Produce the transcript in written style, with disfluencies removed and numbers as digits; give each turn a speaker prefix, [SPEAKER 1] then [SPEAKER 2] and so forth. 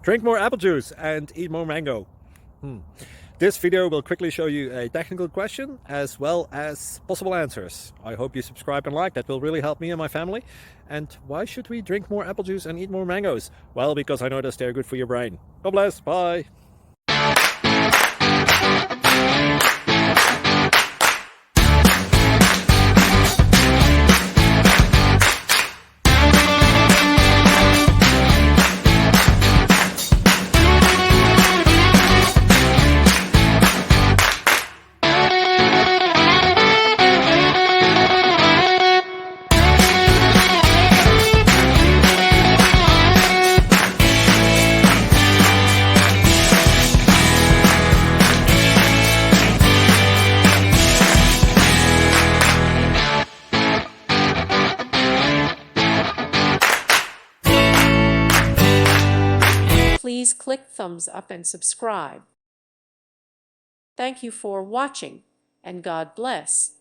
[SPEAKER 1] Drink more apple juice and eat more mango. This video will quickly show you a technical question as well as possible answers. I hope you subscribe and like, that will really help me and my family. And why should we drink more apple juice and eat more mangoes? Well, because I noticed they're good for your brain. God bless, bye.
[SPEAKER 2] Please click thumbs up and subscribe. Thank you for watching, and God bless.